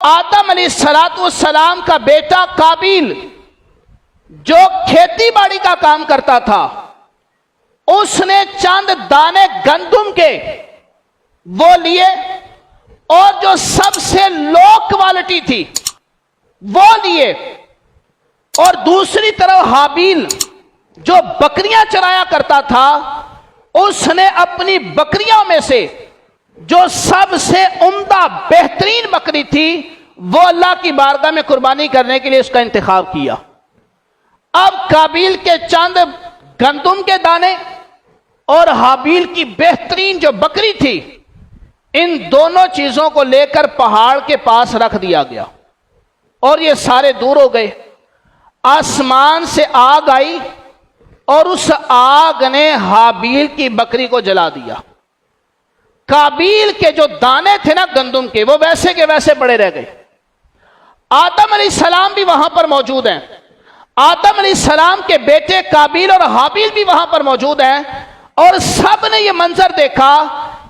آدم علیہ السلام کا بیٹا قابیل جو کھیتی باڑی کا کام کرتا تھا، اس نے چند دانے گندم کے وہ لیے اور جو سب سے لو کوالٹی تھی وہ لیے، اور دوسری طرف حابیل جو بکریاں چرایا کرتا تھا، اس نے اپنی بکریوں میں سے جو سب سے عمدہ بہترین بکری تھی وہ اللہ کی بارگاہ میں قربانی کرنے کے لیے اس کا انتخاب کیا۔ اب قابیل کے چند گندم کے دانے اور حابیل کی بہترین جو بکری تھی، ان دونوں چیزوں کو لے کر پہاڑ کے پاس رکھ دیا گیا اور یہ سارے دور ہو گئے۔ آسمان سے آگ آئی اور اس آگ نے حابیل کی بکری کو جلا دیا۔ قابیل کے جو دانے تھے نا گندم کے، وہ ویسے کے ویسے پڑے رہ گئے۔ آدم علیہ السلام بھی وہاں پر موجود ہیں، آدم علیہ السلام کے بیٹے قابیل اور حابیل بھی وہاں پر موجود ہیں، اور سب نے یہ منظر دیکھا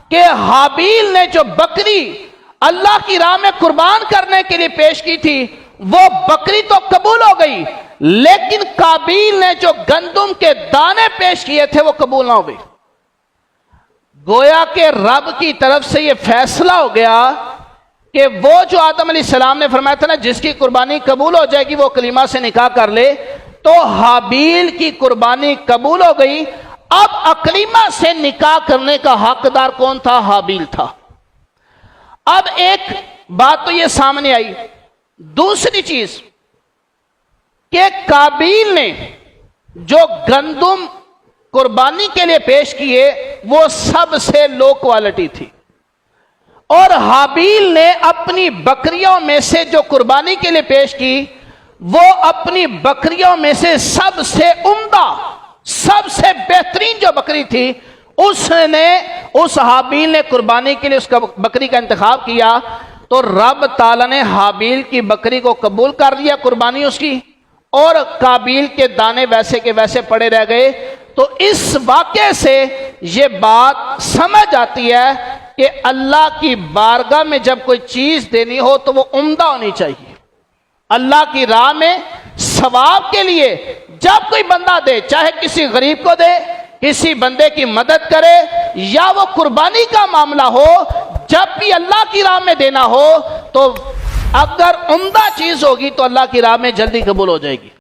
کہ حابیل نے جو بکری اللہ کی راہ میں قربان کرنے کے لیے پیش کی تھی وہ بکری تو قبول ہو گئی، لیکن قابیل نے جو گندم کے دانے پیش کیے تھے وہ قبول نہ ہوئے۔ گویا کہ رب کی طرف سے یہ فیصلہ ہو گیا کہ وہ جو آدم علیہ السلام نے فرمایا تھا نا جس کی قربانی قبول ہو جائے گی وہ کلیمہ سے نکاح کر لے، تو حابیل کی قربانی قبول ہو گئی۔ اب اکلیمہ سے نکاح کرنے کا حقدار کون تھا؟ حابیل تھا۔ اب ایک بات تو یہ سامنے آئی، دوسری چیز کہ قابیل نے جو گندم قربانی کے لیے پیش کیے وہ سب سے لو کوالٹی تھی، اور حابیل نے اپنی بکریوں میں سے جو قربانی کے لیے پیش کی وہ اپنی بکریوں میں سے سب سے عمدہ، سب سے بہترین جو بکری تھی اس حابیل نے قربانی کے لیے اس کا بکری کا انتخاب کیا، تو رب تعالیٰ نے حابیل کی بکری کو قبول کر لیا قربانی اس کی، اور قابیل کے دانے ویسے کے ویسے پڑے رہ گئے۔ تو اس واقعے سے یہ بات سمجھ آتی ہے کہ اللہ کی بارگاہ میں جب کوئی چیز دینی ہو تو وہ عمدہ ہونی چاہیے۔ اللہ کی راہ میں ثواب کے لیے جب کوئی بندہ دے، چاہے کسی غریب کو دے، کسی بندے کی مدد کرے، یا وہ قربانی کا معاملہ ہو، جب بھی اللہ کی راہ میں دینا ہو تو اگر عمدہ چیز ہوگی تو اللہ کی راہ میں جلدی قبول ہو جائے گی۔